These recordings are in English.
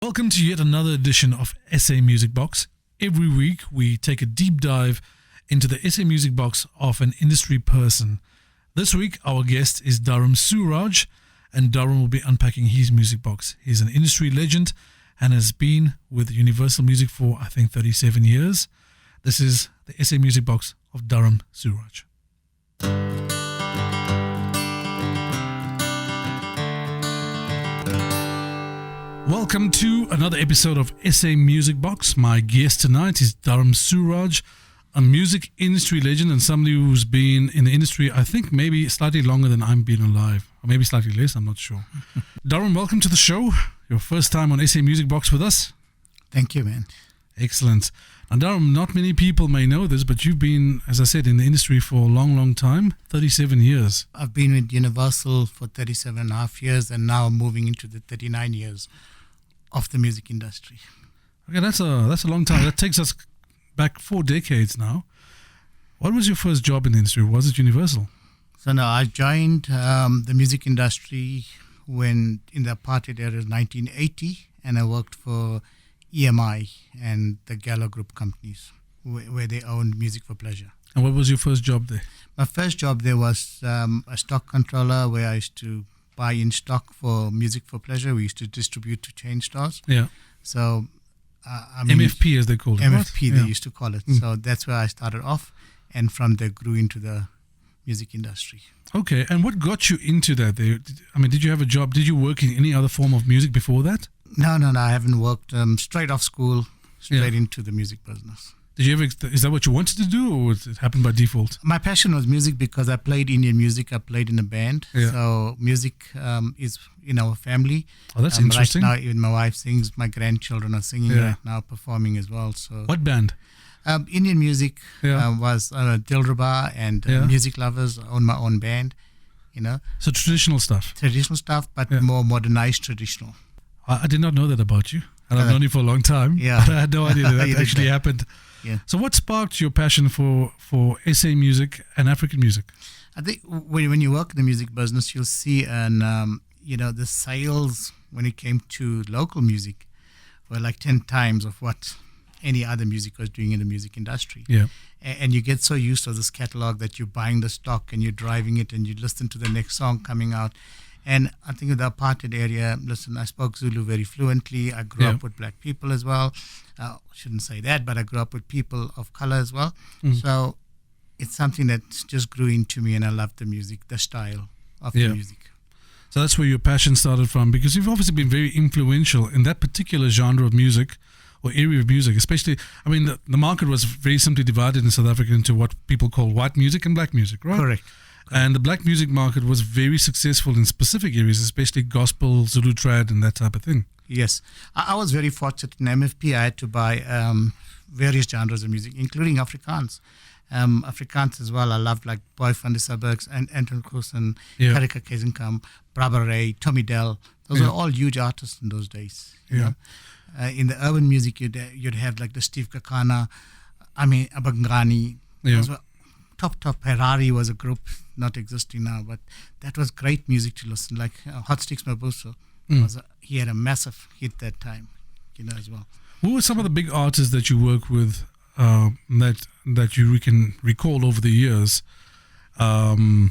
Welcome to yet another edition of SA Music Box. Every week we take a deep dive into the SA Music Box of an industry person. This week our guest is Dharam Suraj, and Dharam will be unpacking his music box. He's an industry legend and has been with Universal Music for I think 37 years. This is the SA Music Box of Dharam Suraj. Welcome to another episode of SA Music Box. My guest tonight is Dharam Suraj, a music industry legend and somebody who's been in the industry, I think maybe slightly longer than I've been alive, or maybe slightly less, I'm not sure. Dharam, welcome to the show. Your first time on SA Music Box with us. Thank you, man. Excellent. Now, Dharam, not many people may know this, but you've been, as I said, in the industry for a long, long time, 37 years. I've been with Universal for 37 and a half years, and now I'm moving into the 39 years of the music industry. Okay, that's a long time. That takes us back 4 decades now. What was your first job in the industry? Was it Universal? So now I joined the music industry when in the apartheid era, 1980, and I worked for EMI and the Gallo Group companies where they owned Music for Pleasure. And what was your first job there? My first job there was a stock controller where I used to buy in stock for Music for Pleasure. We used to distribute to chain stores. Yeah. So, MFP as they called it. MFP, right? they used to call it. So that's where I started off, and from there grew into the music industry. Okay, and what got you into that? Did you have a job? Did you work in any other form of music before that? No, I haven't worked. Straight off school, straight into the music business. Did you ever? Is that what you wanted to do, or it happened by default? My passion was music because I played Indian music. I played in a band. Yeah. So music is in our family. Oh, that's interesting. Right now, even my wife sings. My grandchildren are singing right now, performing as well. So what band? Indian music was Dilruba and Music Lovers. I own my own band. So traditional stuff. Traditional stuff, but more modernized traditional. I did not know that about you. And I've known you for a long time. Yeah. But I had no idea that actually happened. Yeah. So what sparked your passion for SA music and African music? I think when you work in the music business, you'll see the sales when it came to local music were like 10 times of what any other music was doing in the music industry. Yeah. And you get so used to this catalog that you're buying the stock and you're driving it and you listen to the next song coming out. And I think in the apartheid area, I spoke Zulu very fluently. I grew up with black people as well. I shouldn't say that, but I grew up with people of color as well. So it's something that just grew into me, and I love the music, the style of the music. So that's where your passion started from, because you've obviously been very influential in that particular genre of music or area of music, especially, the market was very simply divided in South Africa into what people call white music and black music, right? Correct. And the black music market was very successful in specific areas, especially gospel, Zulu trad, and that type of thing. Yes. I was very fortunate in MFP. I had to buy various genres of music, including Afrikaans. Afrikaans as well. I loved like Boy van der Suburbs and Anton Kroos and Karika Kezenkamp, Brabber Ray, Tommy Dell. Those were all huge artists in those days. You know? In the urban music, you'd have like the Steve Kakana, Abangani. Those were top. Ferrari was a group not existing now, but that was great music to listen. Like Hot Sticks Mabuso, he had a massive hit that time, as well. Who were some of the big artists that you work with that you can recall over the years that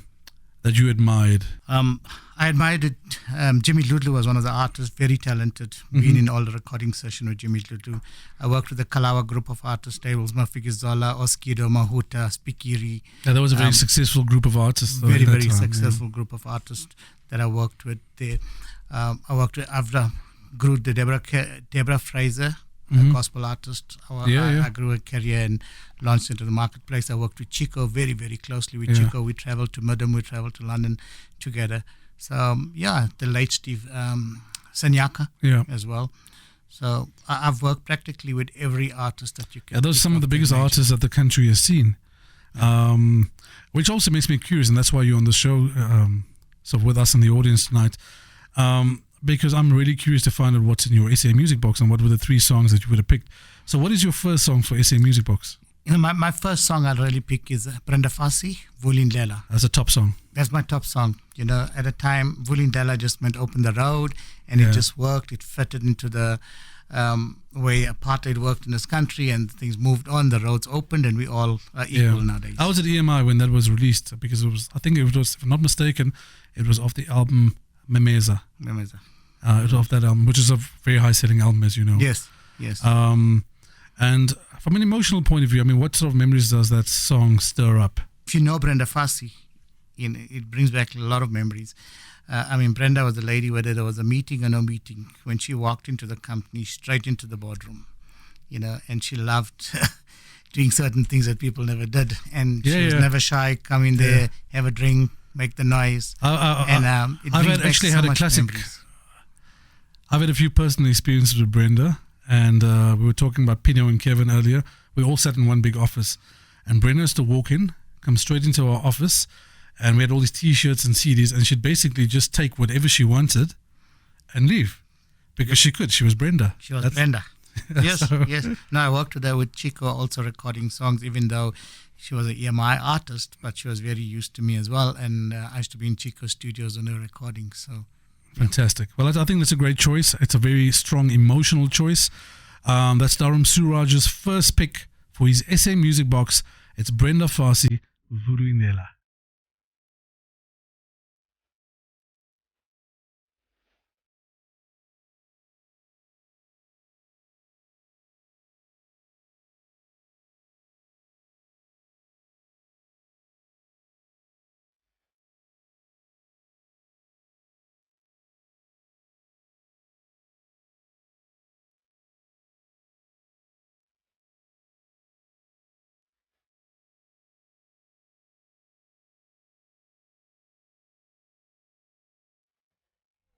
you admired? I admired it. Jimmy Ludlu was one of the artists, very talented, been in all the recording session with Jimmy Ludlu. I worked with the Kalawa group of artists, Tables, Mafikizola, Oskido, Mahuta, Spikiri. Yeah, that was a very successful group of artists. Very successful group of artists that I worked with there. I worked with Avra, grew the Deborah Fraser, a gospel artist. I grew a career and launched into the marketplace. I worked with Chico very, very closely with Chico. We traveled to Midham, we traveled to London together. So, the late Steve Sanyaka as well. So, I've worked practically with every artist that you can. Yeah, those are some of the biggest artists that the country has seen, which also makes me curious, and that's why you're on the show, with us in the audience tonight, because I'm really curious to find out what's in your SA Music Box and what were the 3 songs that you would have picked. So, what is your first song for SA Music Box? My first song I'll really pick is Brenda Fassie, Vulindlela. That's a top song. That's my top song. At the time, Vulindlela just meant open the road, and it just worked. It fitted into the way apartheid worked in this country, and things moved on. The roads opened, and we all are equal nowadays. I was at EMI when that was released because I think it was, if I'm not mistaken, it was off the album Memeza. It was off that album, which is a very high-selling album, as you know. Yes. And from an emotional point of view, I mean, what sort of memories does that song stir up? If you know Brenda Fassie, it brings back a lot of memories. Brenda was the lady, whether there was a meeting or no meeting, when she walked into the company, straight into the boardroom, and she loved doing certain things that people never did. And she was never shy, come in there, have a drink, make the noise. It brings back so much memories. I've had a few personal experiences with Brenda, and we were talking about Pino and Kevin earlier. We all sat in one big office, and Brenda used to walk in, come straight into our office, and we had all these T-shirts and CDs, and she'd basically just take whatever she wanted and leave, because she could. She was Brenda. Brenda. Yes. No, I worked with her with Chico, also recording songs, even though she was an EMI artist, but she was very used to me as well, and I used to be in Chico studios on her recording, so... Fantastic. Well, I think that's a great choice. It's a very strong emotional choice. That's Dharam Suraj's first pick for his SA Music Box. It's Brenda Fassie, Vulindlela.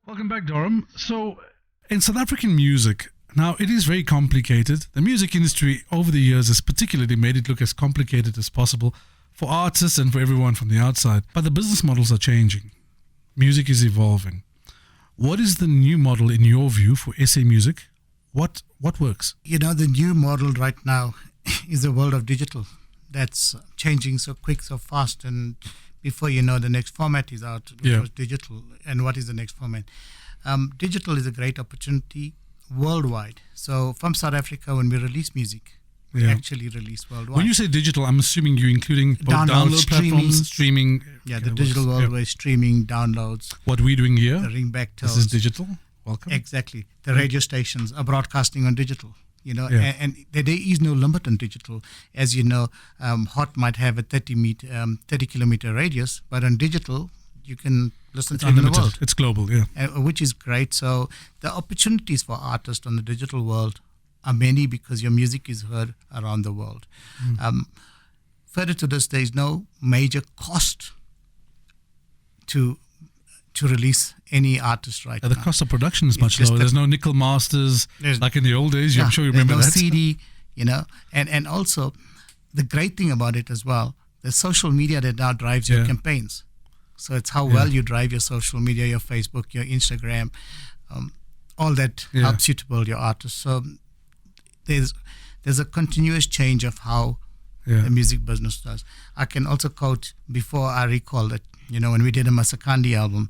Welcome back, Dharam. So, in South African music, now it is very complicated. The music industry over the years has particularly made it look as complicated as possible for artists and for everyone from the outside. But the business models are changing. Music is evolving. What is the new model in your view for SA music? What works? The new model right now is the world of digital. That's changing so quick, so fast, and before you know, the next format is out, which was digital. And what is the next format? Digital is a great opportunity worldwide. So from South Africa, when we release music, we actually release worldwide. When you say digital, I'm assuming you're including download platforms, streaming. Yeah, the digital world where streaming, downloads. What we're doing here, the ringback tones. This is digital. Welcome. Exactly. The radio stations are broadcasting on digital. And there is no limit on digital. As you know, Hot might have a 30 kilometer radius, but on digital, you can listen to it in the world. It's global, which is great. So the opportunities for artists on the digital world are many because your music is heard around the world. Further to this, there is no major cost to release any artist right now. The cost of production is much lower. There's no nickel masters like in the old days. I'm sure you remember that. There's no CD, and also the great thing about it as well, the social media that now drives your campaigns. So it's how well you drive your social media, your Facebook, your Instagram, all that helps you to build your artist. So there's a continuous change of how the music business does. I can also quote, before I recall that, when we did a Masakandi album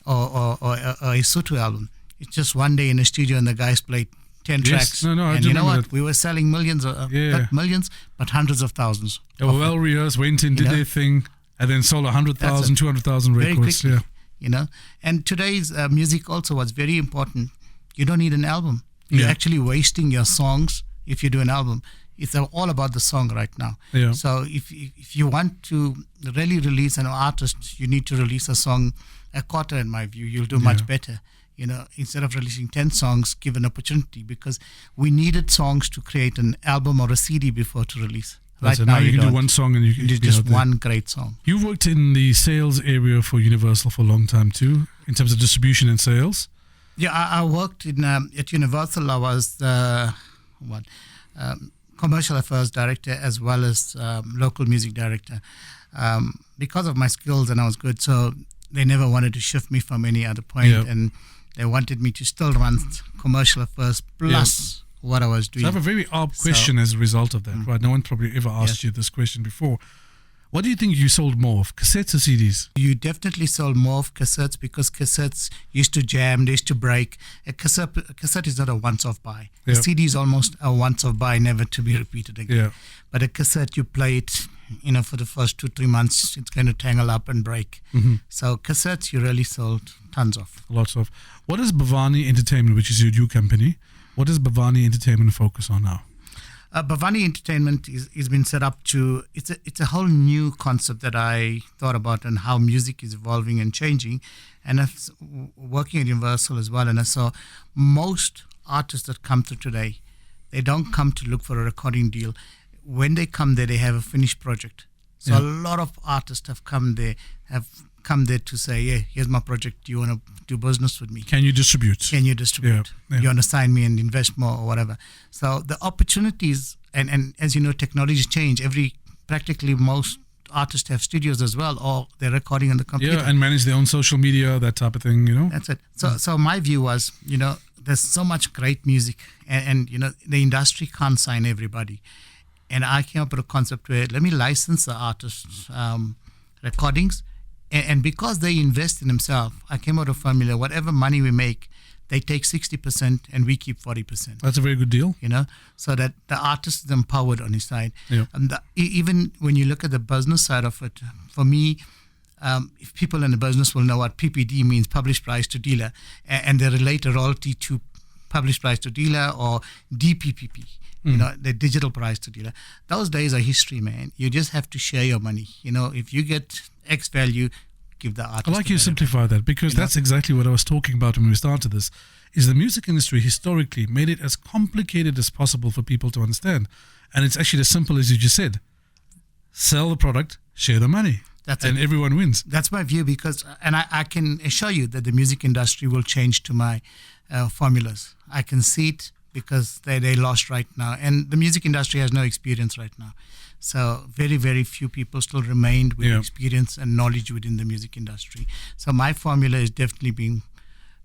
or a Sotho album, it's just one day in a studio and the guys played 10 tracks. And you know what? We were selling millions, not millions, but hundreds of thousands. They were well rehearsed, went in, did their thing, and then sold 100,000, 200,000 records. Very quickly, And today's music also was very important. You don't need an album. You're actually wasting your songs if you do an album. It's all about the song right now. So if you want to really release an artist, you need to release a song a quarter, in my view. You'll do much better. Instead of releasing 10 songs, give an opportunity, because we needed songs to create an album or a CD before to release. Right now you can do one song and you can do just one great song. You worked in the sales area for Universal for a long time too, in terms of distribution and sales. Yeah, I worked in at Universal. I was commercial affairs director as well as local music director. Because of my skills and I was good, so they never wanted to shift me from any other point, and they wanted me to still run commercial affairs plus what I was doing. So I have a very odd question as a result of that, right? No one probably ever asked you this question before. What do you think you sold more of, cassettes or CDs? You definitely sold more of cassettes because cassettes used to jam, they used to break. A cassette is not a once-off buy. A CD is almost a once-off buy, never to be repeated again. Yeah. But a cassette, you play it, for the first 2-3 months, it's going to tangle up and break. So cassettes, you really sold tons of. Lots of. What is Bhavani Entertainment, which is your new company? What does Bhavani Entertainment focus on now? Bhavani Entertainment is been set up to, it's a whole new concept that I thought about and how music is evolving and changing. And I'm working at Universal as well. And I saw most artists that come through today, they don't come to look for a recording deal. When they come there, they have a finished project. So a lot of artists have come there to say, yeah, here's my project. Do you want to do business with me? Can you distribute? You want to sign me and invest more or whatever. So the opportunities, and as you know, technology change. Practically most artists have studios as well, or they're recording on the computer. Yeah, and manage their own social media, that type of thing, That's it. So my view was, there's so much great music and the industry can't sign everybody. And I came up with a concept where let me license the artists' recordings. And because they invest in themselves, I came out of a formula, whatever money we make, they take 60% and we keep 40%. That's a very good deal. So that the artist is empowered on his side. Yeah. And even when you look at the business side of it, for me, if people in the business will know what PPD means, published price to dealer, and they relate a royalty to published price to dealer or DPPP. The digital price to dealer. Those days are history, man. You just have to share your money. If you get X value, give the artist. I like you simplify that because that's exactly what I was talking about when we started this. Is the music industry historically made it as complicated as possible for people to understand, and it's actually as simple as you just said: sell the product, share the money, and everyone wins. That's my view because, and I can assure you that the music industry will change to my formulas. I can see it. Because they lost right now. And the music industry has no experience right now. So very, very few people still remained with experience and knowledge within the music industry. So my formula is definitely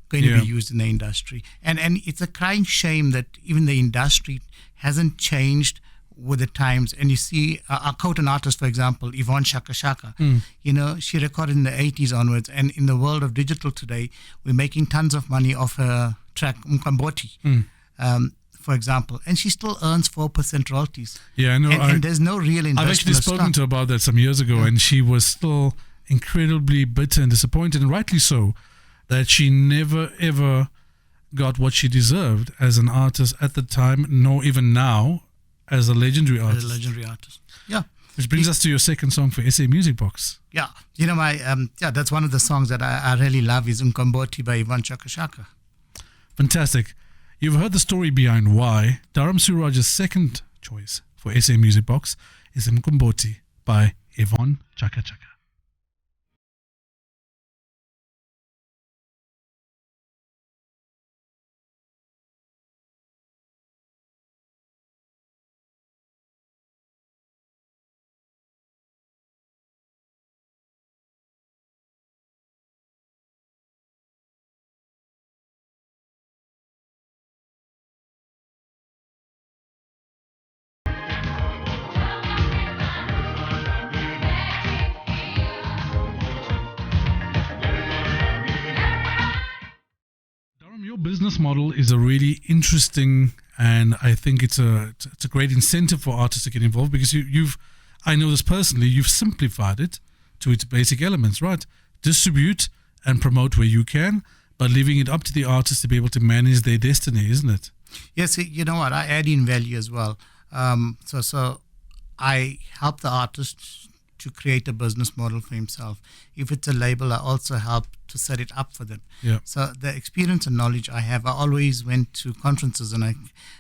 going to be used in the industry. And it's a crying shame that even the industry hasn't changed with the times. And you see, I'll quote an artist, for example, Yvonne Chaka Chaka. She recorded in the 80s onwards. And in the world of digital today, we're making tons of money off her track, Mkamboti. For example, and she still earns 4% royalties. Yeah, I know. And there's no real investment. I've actually spoken to her about that some years ago, and she was still incredibly bitter and disappointed, and rightly so, that she never ever got what she deserved as an artist at the time, nor even now as a legendary artist. Yeah. Which brings us to your second song for SA Music Box. Yeah, that's one of the songs that I really love is Mkamboti by Yvonne Chaka Chaka. Fantastic. You've heard the story behind why Dharam Suraj's second choice for SA Music Box is Mkamboti by Yvonne Chaka Chaka. Your business model is a really interesting, and I think it's a great incentive for artists to get involved because I know this personally, you've simplified it to its basic elements, right? Distribute and promote where you can, but leaving it up to the artists to be able to manage their destiny, isn't it? Yes, you know what? I add in value as well. So I help the artist to create a business model for himself. If it's a label, I also help to set it up for them. Yeah. So the experience and knowledge I have, I always went to conferences and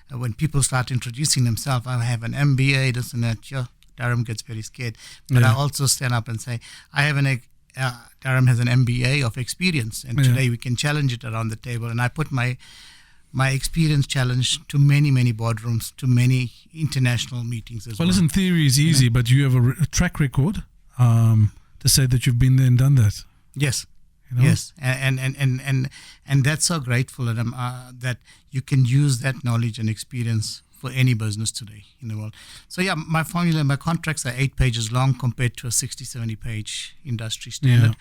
when people start introducing themselves, I have an MBA, this and that. Yeah, Dharam gets very scared. But I also stand up and say, I have Dharam has an MBA of experience, and today we can challenge it around the table. And I put my experience challenge to many, many boardrooms, to many international meetings as well. Well, listen, theory is easy, but you have a track record to say that you've been there and done that. Yes. You know? Yes, and that's so grateful that you can use that knowledge and experience for any business today in the world. So yeah, my formula, my contracts are 8 pages long compared to a 60, 70 page industry standard.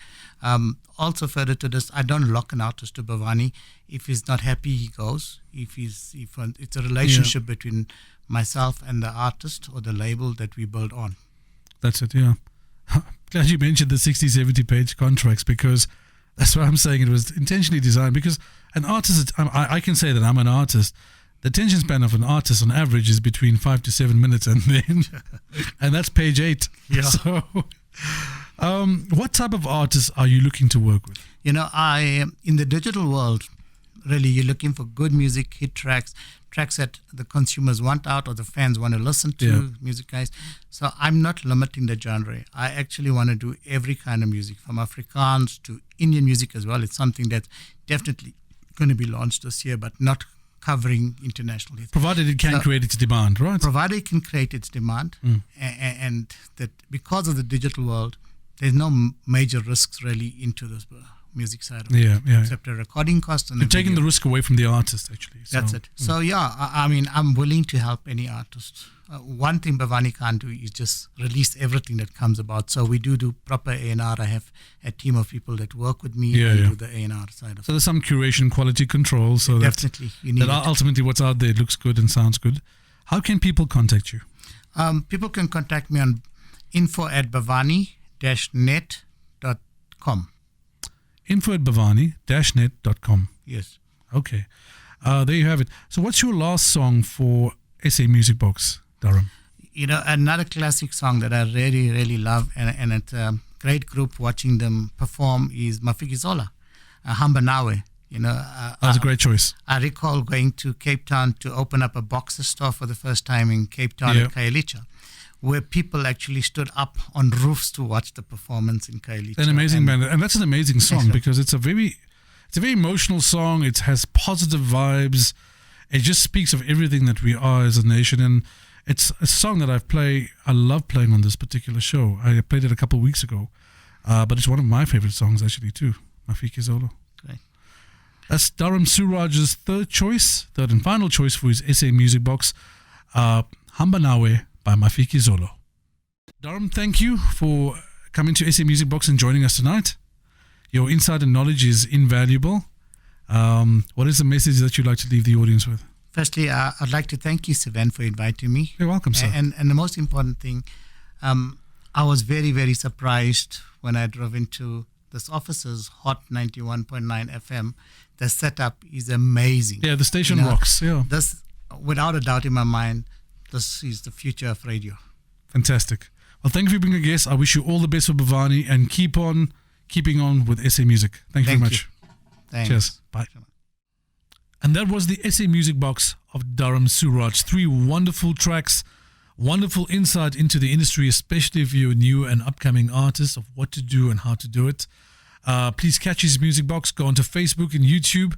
Also further to this, I don't lock an artist to Bhavani. If he's not happy, he goes. If it's a relationship between myself and the artist or the label that we build on. That's it, yeah. Glad you mentioned the 60, 70 page contracts, because that's why I'm saying it was intentionally designed, because an artist, I can say that I'm an artist. The attention span of an artist on average is between 5 to 7 minutes, and that's page 8. Yeah. So, what type of artists are you looking to work with? You know, in the digital world, really, you're looking for good music, hit tracks that the consumers want out or the fans want to listen to, music guys. So I'm not limiting the genre. I actually want to do every kind of music, from Afrikaans to Indian music as well. It's something that's definitely going to be launched this year, but not covering international hits. Provided it can create its demand, right? Provided it can create its demand, and that because of the digital world, there's no major risks really into this music side of it, except the recording cost. And you're taking the risk away from the artist, actually. So. That's it. So yeah, I mean, I'm willing to help any artist. One thing Bhavani can't do is just release everything that comes about. So we do proper A&R. I have a team of people that work with me and do the A&R side of it. So there's some curation, quality control, so definitely you need that ultimately what's out there looks good and sounds good. How can people contact you? People can contact me on info@bhavani-net.com. info@bhavani-net.com. Yes. Okay. There you have it. So what's your last song for SA Music Box, Dharam? You know, another classic song that I really, really love, and it's a great group watching them perform, is Mafikizolo, Hamba Nawe. You know, that's a great choice. I recall going to Cape Town to open up a Boxer store for the first time in Cape Town at Khayelitsha, where people actually stood up on roofs to watch the performance in Khayelitsha. An amazing band, and that's an amazing song because it's a very emotional song. It has positive vibes. It just speaks of everything that we are as a nation, and it's a song that I love playing on this particular show. I played it a couple of weeks ago, but it's one of my favorite songs actually too, Mafikizolo. Great. That's Dharam Suraj's third and final choice for his SA Music Box, Hamba Nawe by Mafikizolo. Dharam, thank you for coming to SA Music Box and joining us tonight. Your insight and knowledge is invaluable. What is the message that you'd like to leave the audience with? Firstly, I'd like to thank you, Sivan, for inviting me. You're welcome, sir. And the most important thing, I was very, very surprised when I drove into this office's Hot 91.9 FM. The setup is amazing. Yeah, the station rocks. Yeah. This, without a doubt in my mind, this is the future of radio. Fantastic. Well, thank you for being a guest. I wish you all the best for Bhavani, and keep on keeping on with SA Music. Thank you very much. Thanks. Cheers. Bye. And that was the SA Music Box of Dharam Suraj. 3 wonderful tracks, wonderful insight into the industry, especially if you're a new and upcoming artist, of what to do and how to do it. Please catch his music box. Go onto Facebook and YouTube.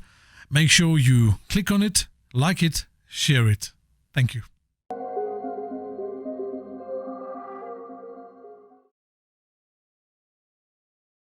Make sure you click on it, like it, share it. Thank you.